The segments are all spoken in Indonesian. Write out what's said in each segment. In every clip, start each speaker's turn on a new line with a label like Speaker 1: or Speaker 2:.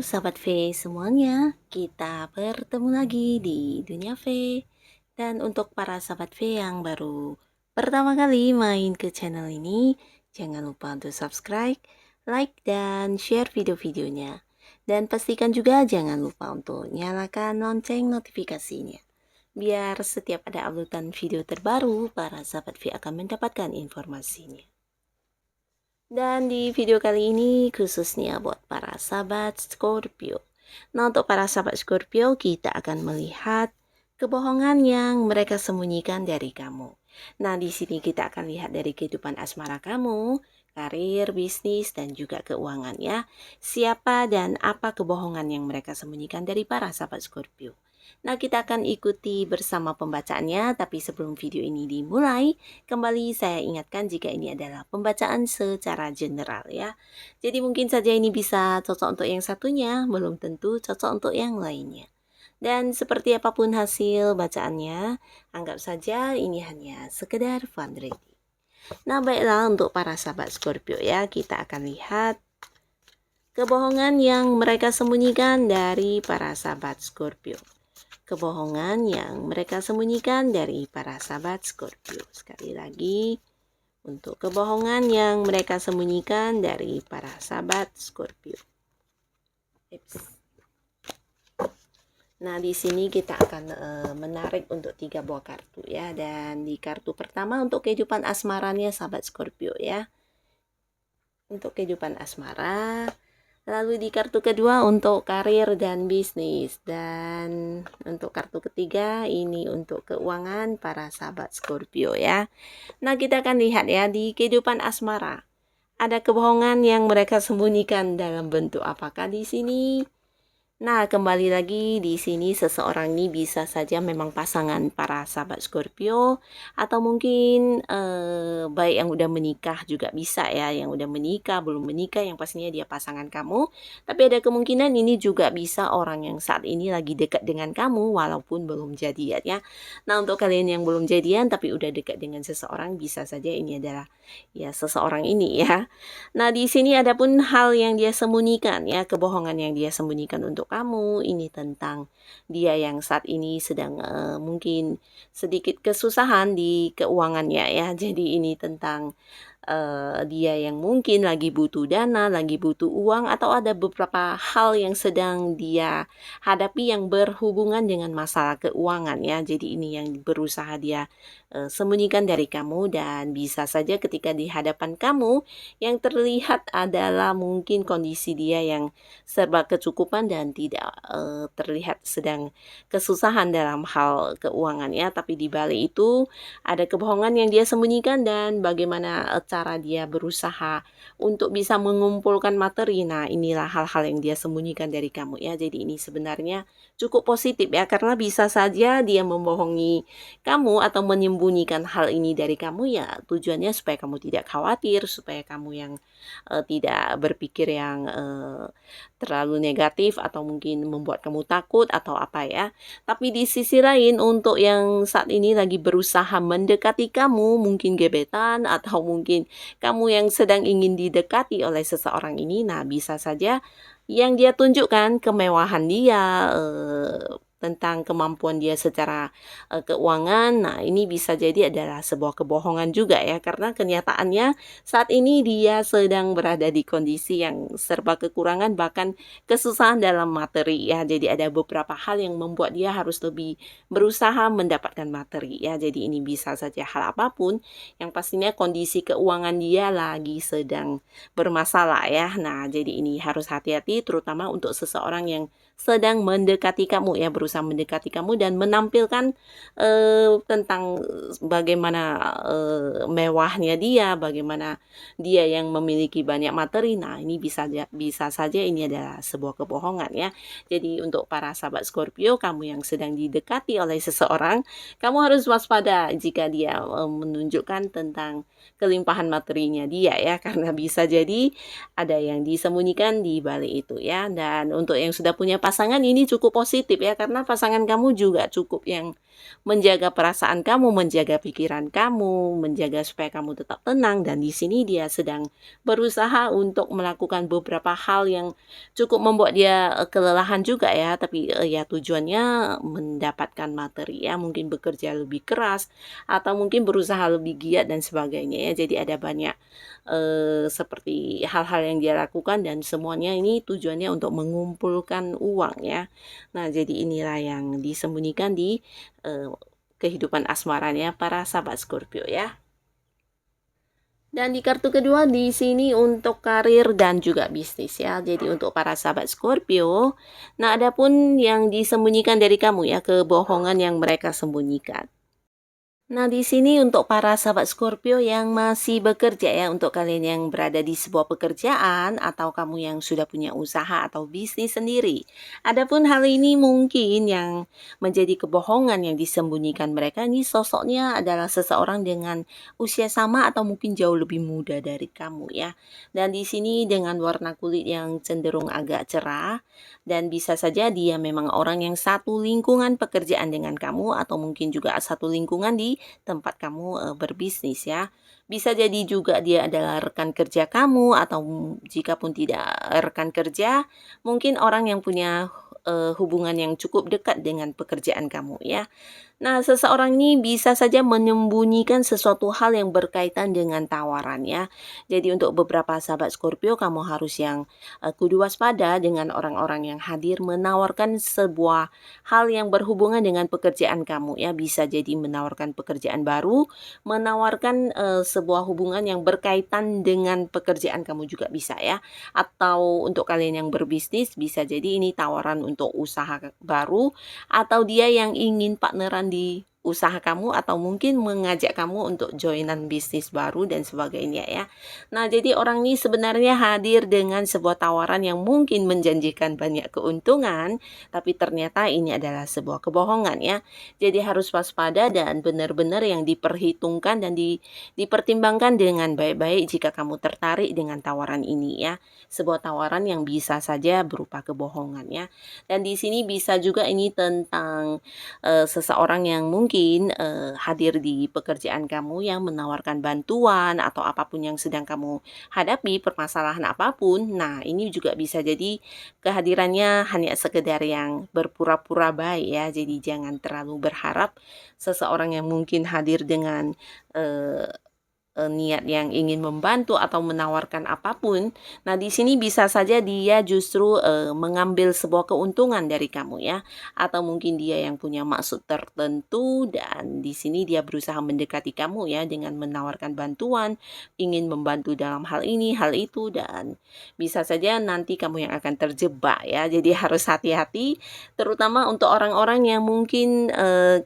Speaker 1: Sahabat V semuanya, kita bertemu lagi di Dunia V. Dan untuk para sahabat V yang baru pertama kali main ke channel ini, jangan lupa untuk subscribe, like, dan share video-videonya. Dan pastikan juga jangan lupa untuk nyalakan lonceng notifikasinya. Biar setiap ada uploadan video terbaru, para sahabat V akan mendapatkan informasinya. Dan di video kali ini khususnya buat para sahabat Scorpio. Nah, untuk para sahabat Scorpio, kita akan melihat kebohongan yang mereka sembunyikan dari kamu. Nah, di sini kita akan lihat dari kehidupan asmara kamu, karir, bisnis, dan juga keuangan ya. Siapa dan apa kebohongan yang mereka sembunyikan dari para sahabat Scorpio. Nah, kita akan ikuti bersama pembacaannya, tapi sebelum video ini dimulai, kembali saya ingatkan jika ini adalah pembacaan secara general ya. Jadi mungkin saja ini bisa cocok untuk yang satunya, belum tentu cocok untuk yang lainnya. Dan seperti apapun hasil bacaannya, anggap saja ini hanya sekedar fundraising. Nah, baiklah untuk para sahabat Scorpio ya, kita akan lihat kebohongan yang mereka sembunyikan dari para sahabat Scorpio. Kebohongan yang mereka sembunyikan dari para sahabat Scorpio. Sekali lagi, untuk kebohongan yang mereka sembunyikan dari para sahabat Scorpio. Nah, di sini kita akan menarik untuk 3 buah kartu ya. Dan di kartu pertama untuk kehidupan asmaranya sahabat Scorpio ya. Untuk kehidupan asmara. Lalu di kartu kedua untuk karir dan bisnis. Dan untuk kartu ketiga ini untuk keuangan para sahabat Scorpio ya. Nah, kita akan lihat ya di kehidupan asmara. Ada kebohongan yang mereka sembunyikan dalam bentuk apakah di sini? Nah, kembali lagi di sini seseorang ini bisa saja memang pasangan para sahabat Scorpio atau mungkin baik yang udah menikah juga bisa ya, yang udah menikah, belum menikah, yang pastinya dia pasangan kamu. Tapi ada kemungkinan ini juga bisa orang yang saat ini lagi dekat dengan kamu walaupun belum jadian ya. Nah, untuk kalian yang belum jadian tapi udah dekat dengan seseorang, bisa saja ini adalah ya seseorang ini ya. Nah, di sini ada pun hal yang dia sembunyikan ya, kebohongan yang dia sembunyikan untuk kamu. Ini tentang dia yang saat ini sedang mungkin sedikit kesusahan di keuangannya ya. Jadi ini tentang dia yang mungkin lagi butuh dana, lagi butuh uang, atau ada beberapa hal yang sedang dia hadapi yang berhubungan dengan masalah keuangan ya. Jadi ini yang berusaha dia sembunyikan dari kamu, dan bisa saja ketika di hadapan kamu yang terlihat adalah mungkin kondisi dia yang serba kecukupan dan tidak terlihat sedang kesusahan dalam hal keuangan ya. Tapi di balik itu ada kebohongan yang dia sembunyikan dan bagaimana cara dia berusaha untuk bisa mengumpulkan materi. Nah, inilah hal-hal yang dia sembunyikan dari kamu ya. Jadi ini sebenarnya cukup positif ya, karena bisa saja dia membohongi kamu atau menyembunyikan hal ini dari kamu ya, tujuannya supaya kamu tidak khawatir, supaya kamu yang tidak berpikir yang terlalu negatif atau mungkin membuat kamu takut atau apa ya. Tapi di sisi lain untuk yang saat ini lagi berusaha mendekati kamu, mungkin gebetan atau mungkin kamu yang sedang ingin didekati oleh seseorang ini, nah bisa saja yang dia tunjukkan kemewahan dia, tentang kemampuan dia secara keuangan. Nah, ini bisa jadi adalah sebuah kebohongan juga ya, karena kenyataannya saat ini dia sedang berada di kondisi yang serba kekurangan, bahkan kesusahan dalam materi ya. Jadi ada beberapa hal yang membuat dia harus lebih berusaha mendapatkan materi ya. Jadi ini bisa saja hal apapun, yang pastinya kondisi keuangan dia lagi sedang bermasalah ya. Nah, jadi ini harus hati-hati terutama untuk seseorang yang sedang mendekati kamu ya, berusaha mendekati kamu dan menampilkan tentang bagaimana mewahnya dia, bagaimana dia yang memiliki banyak materi. Nah, ini bisa saja ini adalah sebuah kebohongan ya. Jadi untuk para sahabat Scorpio, kamu yang sedang didekati oleh seseorang, kamu harus waspada jika dia menunjukkan tentang kelimpahan materinya dia ya, karena bisa jadi ada yang disembunyikan di balik itu ya. Dan untuk yang sudah punya pasangan ini cukup positif ya, karena karena pasangan kamu juga cukup yang menjaga perasaan kamu, menjaga pikiran kamu, menjaga supaya kamu tetap tenang, dan di sini dia sedang berusaha untuk melakukan beberapa hal yang cukup membuat dia kelelahan juga ya, tapi ya tujuannya mendapatkan materi ya, mungkin bekerja lebih keras atau mungkin berusaha lebih giat dan sebagainya ya. Jadi ada banyak seperti hal-hal yang dia lakukan dan semuanya ini tujuannya untuk mengumpulkan uang ya. Nah, jadi inilah yang disembunyikan di kehidupan asmaranya para sahabat Scorpio ya. Dan di kartu kedua di sini untuk karir dan juga bisnis ya. Jadi untuk para sahabat Scorpio, nah adapun yang disembunyikan dari kamu ya, kebohongan yang mereka sembunyikan. Nah, di sini untuk para sahabat Scorpio yang masih bekerja ya, untuk kalian yang berada di sebuah pekerjaan atau kamu yang sudah punya usaha atau bisnis sendiri. Adapun hal ini mungkin yang menjadi kebohongan yang disembunyikan mereka ini, sosoknya adalah seseorang dengan usia sama atau mungkin jauh lebih muda dari kamu ya. Dan di sini dengan warna kulit yang cenderung agak cerah, dan bisa saja dia memang orang yang satu lingkungan pekerjaan dengan kamu atau mungkin juga satu lingkungan di tempat kamu berbisnis ya. Bisa jadi juga dia adalah rekan kerja kamu, atau jika pun tidak rekan kerja, mungkin orang yang punya hubungan yang cukup dekat dengan pekerjaan kamu ya. Nah, seseorang ini bisa saja menyembunyikan sesuatu hal yang berkaitan dengan tawaran ya. Jadi untuk beberapa sahabat Scorpio, kamu harus yang kudu waspada dengan orang-orang yang hadir menawarkan sebuah hal yang berhubungan dengan pekerjaan kamu ya. Bisa jadi menawarkan pekerjaan baru, menawarkan sebuah hubungan yang berkaitan dengan pekerjaan kamu juga bisa ya. Atau untuk kalian yang berbisnis, bisa jadi ini tawaran untuk usaha baru, atau dia yang ingin partneran di usaha kamu, atau mungkin mengajak kamu untuk joinan bisnis baru dan sebagainya ya. Nah, jadi orang ini sebenarnya hadir dengan sebuah tawaran yang mungkin menjanjikan banyak keuntungan, tapi ternyata ini adalah sebuah kebohongan ya. Jadi harus waspada dan benar-benar yang diperhitungkan dan dipertimbangkan dengan baik-baik jika kamu tertarik dengan tawaran ini ya. Sebuah tawaran yang bisa saja berupa kebohongan ya. Dan di sini bisa juga ini tentang seseorang yang mungkin hadir di pekerjaan kamu yang menawarkan bantuan atau apapun yang sedang kamu hadapi, permasalahan apapun. Nah, ini juga bisa jadi kehadirannya hanya sekedar yang berpura-pura baik ya. Jadi jangan terlalu berharap seseorang yang mungkin hadir dengan niat yang ingin membantu atau menawarkan apapun. Nah, di sini bisa saja dia justru mengambil sebuah keuntungan dari kamu ya, atau mungkin dia yang punya maksud tertentu, dan di sini dia berusaha mendekati kamu ya dengan menawarkan bantuan, ingin membantu dalam hal ini, hal itu, dan bisa saja nanti kamu yang akan terjebak ya. Jadi harus hati-hati, terutama untuk orang-orang yang mungkin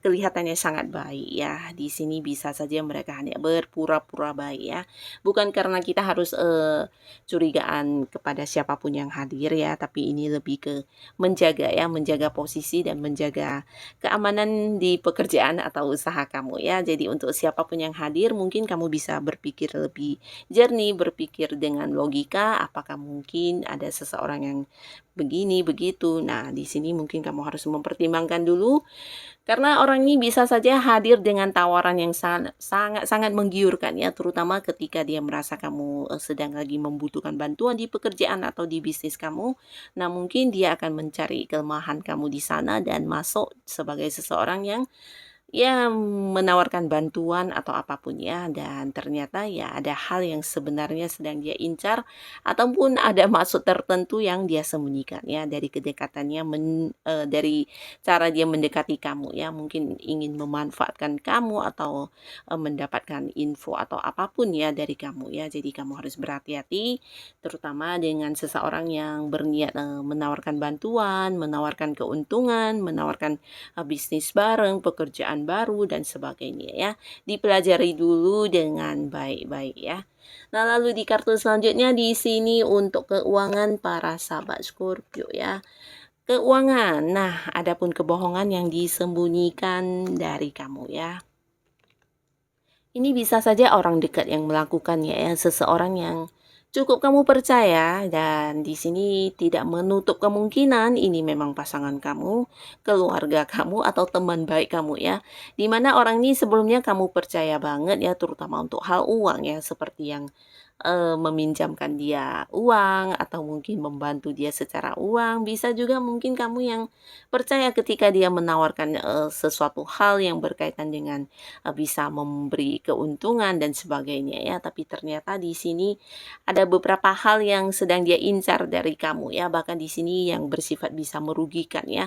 Speaker 1: kelihatannya sangat baik ya. Di sini bisa saja mereka hanya berpura-pura baik ya. Bukan karena kita harus curigaan kepada siapapun yang hadir ya, tapi ini lebih ke menjaga ya, menjaga posisi dan menjaga keamanan di pekerjaan atau usaha kamu ya. Jadi untuk siapapun yang hadir, mungkin kamu bisa berpikir lebih jernih, berpikir dengan logika, apakah mungkin ada seseorang yang begini begitu. Nah, di sini mungkin kamu harus mempertimbangkan dulu, karena orang ini bisa saja hadir dengan tawaran yang sangat menggiurkan ya, terutama ketika dia merasa kamu sedang lagi membutuhkan bantuan di pekerjaan atau di bisnis kamu. Nah, mungkin dia akan mencari kelemahan kamu di sana dan masuk sebagai seseorang yang ya menawarkan bantuan atau apapun ya, dan ternyata ya ada hal yang sebenarnya sedang dia incar, ataupun ada maksud tertentu yang dia sembunyikan ya dari kedekatannya, dari cara dia mendekati kamu ya, mungkin ingin memanfaatkan kamu atau mendapatkan info atau apapun ya dari kamu ya. Jadi kamu harus berhati-hati, terutama dengan seseorang yang berniat menawarkan bantuan, menawarkan keuntungan, menawarkan bisnis bareng, pekerjaan baru dan sebagainya ya. Dipelajari dulu dengan baik-baik ya. Nah, lalu di kartu selanjutnya di sini untuk keuangan para sahabat Scorpio ya. Keuangan. Nah, adapun kebohongan yang disembunyikan dari kamu ya. Ini bisa saja orang dekat yang melakukannya ya, seseorang yang Cukup kamu percaya dan di sini tidak menutup kemungkinan ini memang pasangan kamu, keluarga kamu atau teman baik kamu ya. Di mana orang ini sebelumnya kamu percaya banget ya terutama untuk hal uang ya seperti yang meminjamkan dia uang atau mungkin membantu dia secara uang, bisa juga mungkin kamu yang percaya ketika dia menawarkan, sesuatu hal yang berkaitan dengan, bisa memberi keuntungan dan sebagainya ya. Tapi ternyata di sini ada beberapa hal yang sedang dia incar dari kamu ya, bahkan di sini yang bersifat bisa merugikan ya.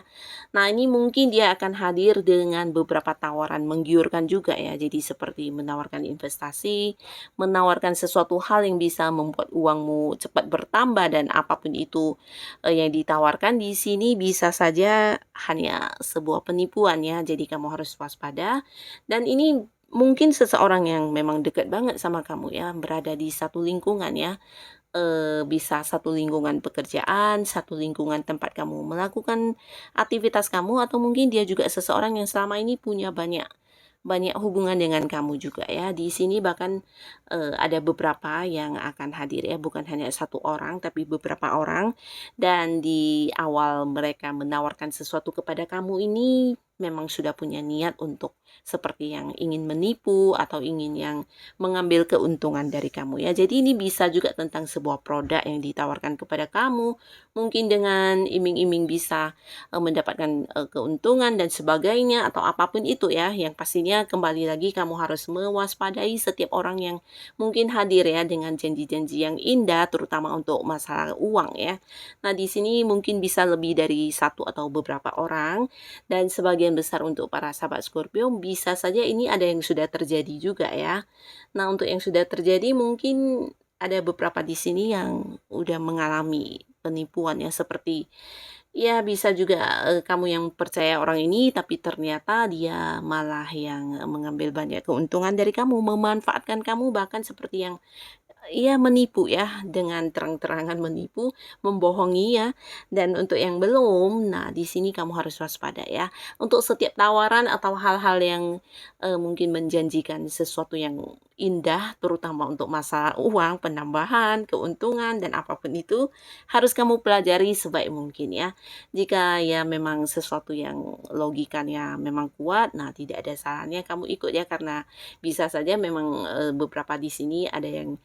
Speaker 1: Nah, ini mungkin dia akan hadir dengan beberapa tawaran menggiurkan juga ya. Jadi seperti menawarkan investasi, menawarkan sesuatu hal yang bisa membuat uangmu cepat bertambah dan apapun itu, yang ditawarkan di sini bisa saja hanya sebuah penipuan ya. Jadi kamu harus waspada dan ini mungkin seseorang yang memang dekat banget sama kamu ya, berada di satu lingkungan ya, bisa satu lingkungan pekerjaan, satu lingkungan tempat kamu melakukan aktivitas kamu, atau mungkin dia juga seseorang yang selama ini punya banyak banyak hubungan dengan kamu juga ya. Di sini bahkan, ada beberapa yang akan hadir ya, bukan hanya satu orang, tapi beberapa orang. Dan di awal mereka menawarkan sesuatu kepada kamu ini, memang sudah punya niat untuk seperti yang ingin menipu atau ingin yang mengambil keuntungan dari kamu ya. Jadi ini bisa juga tentang sebuah produk yang ditawarkan kepada kamu, mungkin dengan iming-iming bisa mendapatkan, keuntungan dan sebagainya atau apapun itu ya, yang pastinya kembali lagi kamu harus mewaspadai setiap orang yang mungkin hadir ya dengan janji-janji yang indah terutama untuk masalah uang ya. Nah, di sini mungkin bisa lebih dari satu atau beberapa orang dan sebagian besar untuk para sahabat Scorpio bisa saja ini ada yang sudah terjadi juga ya. Nah, untuk yang sudah terjadi mungkin ada beberapa di sini yang udah mengalami penipuan ya seperti ya bisa juga, kamu yang percaya orang ini, tapi ternyata dia malah yang mengambil banyak keuntungan dari kamu, memanfaatkan kamu, bahkan seperti yang iya, menipu ya, dengan terang-terangan menipu, membohongi ya. Dan untuk yang belum, nah di sini kamu harus waspada ya. Untuk setiap tawaran atau hal-hal yang mungkin menjanjikan sesuatu yang indah, terutama untuk masalah uang, penambahan, keuntungan, dan apapun itu, harus kamu pelajari sebaik mungkin ya. Jika ya memang sesuatu yang logikanya memang kuat, nah tidak ada salahnya kamu ikut ya, karena bisa saja memang beberapa di sini ada yang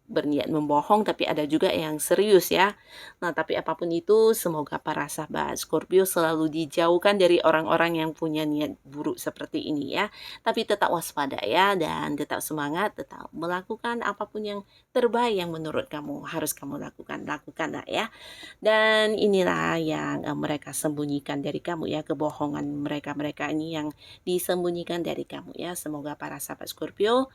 Speaker 1: berniat membohong, tapi ada juga yang serius ya. Nah, tapi apapun itu semoga para sahabat Scorpio selalu dijauhkan dari orang-orang yang punya niat buruk seperti ini ya. Tapi tetap waspada ya dan tetap semangat, tetap melakukan apapun yang terbaik yang menurut kamu harus kamu lakukan. Lakukanlah ya. Dan inilah yang mereka sembunyikan dari kamu ya, kebohongan mereka-mereka ini yang disembunyikan dari kamu ya. Semoga para sahabat Scorpio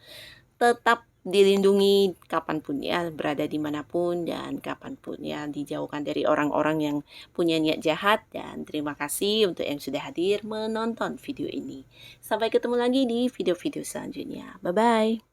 Speaker 1: tetap dilindungi kapanpun ya, berada dimanapun dan kapanpun ya, dijauhkan dari orang-orang yang punya niat jahat. Dan terima kasih untuk yang sudah hadir menonton video ini. Sampai ketemu lagi di video-video selanjutnya. Bye-bye.